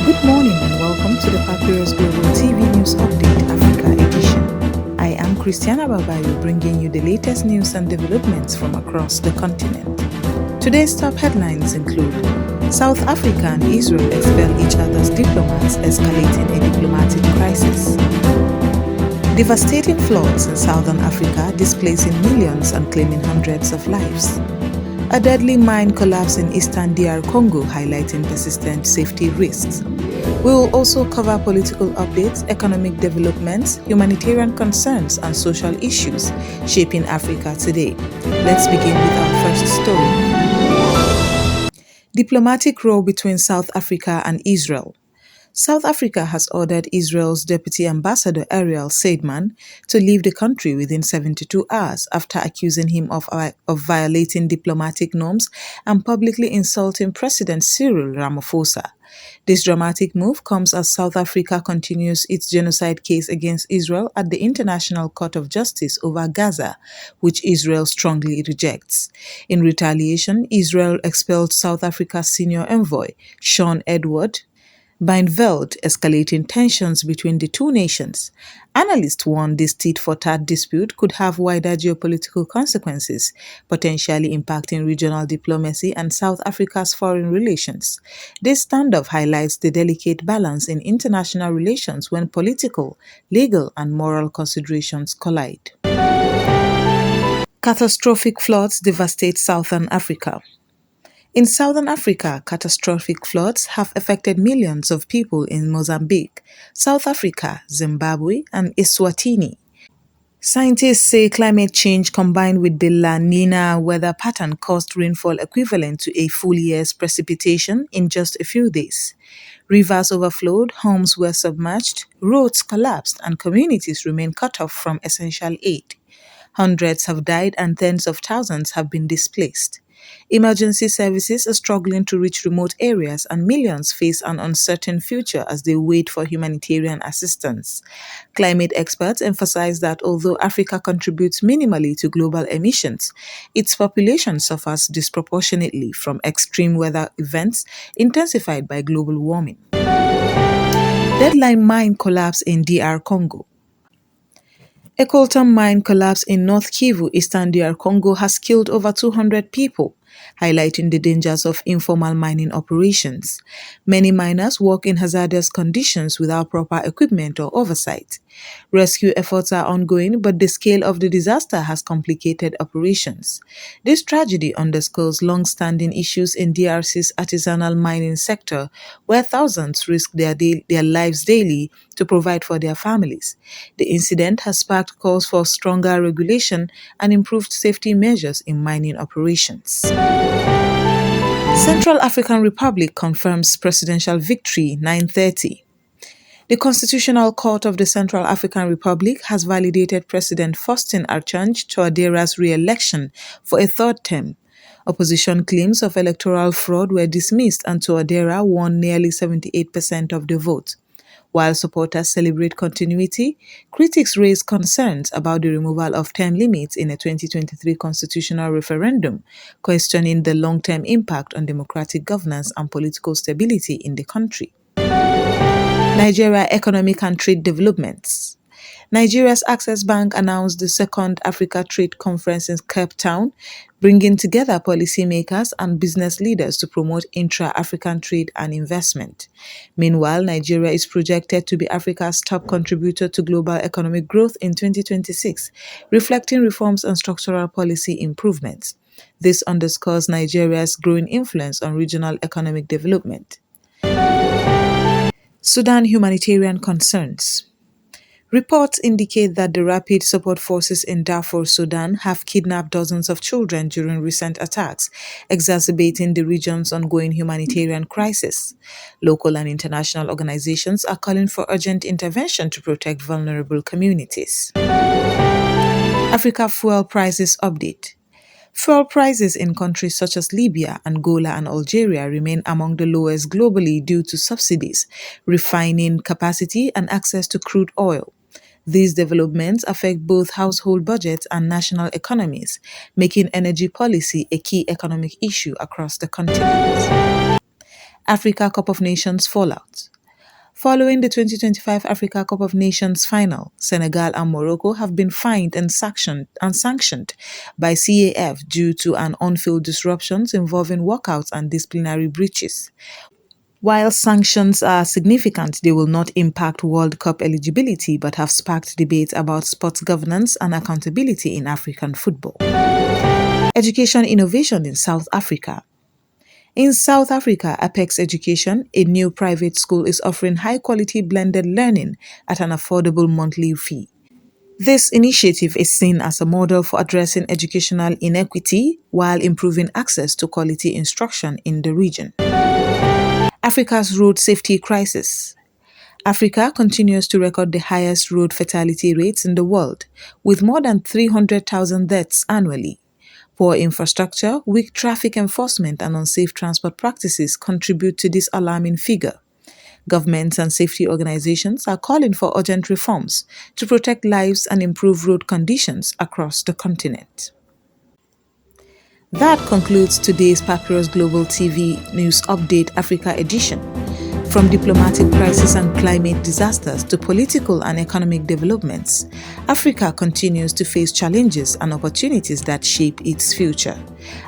Good morning and welcome to the Papyrus Global TV News Update Africa edition. I am Christiana Babayo bringing you the latest news and developments from across the continent. Today's top headlines include South Africa and Israel expel each other's diplomats, escalating a diplomatic crisis. Devastating floods in southern Africa, displacing millions and claiming hundreds of lives. A deadly mine collapse in eastern DR Congo, highlighting persistent safety risks. We will also cover political updates, economic developments, humanitarian concerns, and social issues shaping Africa today. Let's begin with our first story. Diplomatic row between South Africa and Israel. South Africa has ordered Israel's Deputy Ambassador Ariel Seidman to leave the country within 72 hours after accusing him of violating diplomatic norms and publicly insulting President Cyril Ramaphosa. This dramatic move comes as South Africa continues its genocide case against Israel at the International Court of Justice over Gaza, which Israel strongly rejects. In retaliation, Israel expelled South Africa's senior envoy, Sean Edward Bindveld, escalating tensions between the two nations. Analysts warn this tit-for-tat dispute could have wider geopolitical consequences, potentially impacting regional diplomacy and South Africa's foreign relations. This standoff highlights the delicate balance in international relations when political, legal, and moral considerations collide. Catastrophic floods devastate southern Africa. In southern Africa, catastrophic floods have affected millions of people in Mozambique, South Africa, Zimbabwe, and Eswatini. Scientists say climate change combined with the La Nina weather pattern caused rainfall equivalent to a full year's precipitation in just a few days. Rivers overflowed, homes were submerged, roads collapsed, and communities remain cut off from essential aid. Hundreds have died and tens of thousands have been displaced. Emergency services are struggling to reach remote areas and millions face an uncertain future as they wait for humanitarian assistance. Climate experts emphasize that although Africa contributes minimally to global emissions, its population suffers disproportionately from extreme weather events intensified by global warming. Deadline mine collapse in DR Congo. A coltan mine collapse in North Kivu, eastern DR Congo has killed over 200 people, highlighting the dangers of informal mining operations. Many miners work in hazardous conditions without proper equipment or oversight. Rescue efforts are ongoing, but the scale of the disaster has complicated operations. This tragedy underscores long-standing issues in DRC's artisanal mining sector, where thousands risk their lives daily to provide for their families. The incident has sparked calls for stronger regulation and improved safety measures in mining operations. Central African Republic confirms presidential victory 9:30. The Constitutional Court of the Central African Republic has validated President Faustin Archange Touadéra's re-election for a third term. Opposition claims of electoral fraud were dismissed and Touadéra won nearly 78% of the vote. While supporters celebrate continuity, critics raise concerns about the removal of term limits in a 2023 constitutional referendum, questioning the long-term impact on democratic governance and political stability in the country. Nigeria Economic and Trade Developments. Nigeria's Access Bank announced the second Africa Trade Conference in Cape Town, bringing together policymakers and business leaders to promote intra-African trade and investment. Meanwhile, Nigeria is projected to be Africa's top contributor to global economic growth in 2026, reflecting reforms and structural policy improvements. This underscores Nigeria's growing influence on regional economic development. Sudan humanitarian concerns. Reports indicate that the Rapid Support Forces in Darfur, Sudan, have kidnapped dozens of children during recent attacks, exacerbating the region's ongoing humanitarian crisis. Local and international organizations are calling for urgent intervention to protect vulnerable communities. Africa Fuel Prices Update. Fuel prices in countries such as Libya, Angola, and Algeria remain among the lowest globally due to subsidies, refining capacity, and access to crude oil. These developments affect both household budgets and national economies, making energy policy a key economic issue across the continent. Africa Cup of Nations fallout. Following the 2025 Africa Cup of Nations final, Senegal and Morocco have been fined and sanctioned by CAF due to an on-field disruptions involving walkouts and disciplinary breaches. While sanctions are significant, they will not impact World Cup eligibility but have sparked debate about sports governance and accountability in African football. Education innovation in South Africa. In South Africa, Apex Education, a new private school, is offering high-quality blended learning at an affordable monthly fee. This initiative is seen as a model for addressing educational inequity while improving access to quality instruction in the region. Africa's road safety crisis. Africa continues to record the highest road fatality rates in the world, with more than 300,000 deaths annually. Poor infrastructure, weak traffic enforcement, and unsafe transport practices contribute to this alarming figure. Governments and safety organizations are calling for urgent reforms to protect lives and improve road conditions across the continent. That concludes today's Papyrus Global TV News Update Africa edition. From diplomatic crisis and climate disasters to political and economic developments, Africa continues to face challenges and opportunities that shape its future.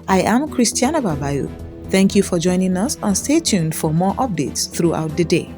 I am Christiana Babayo. Thank you for joining us and stay tuned for more updates throughout the day.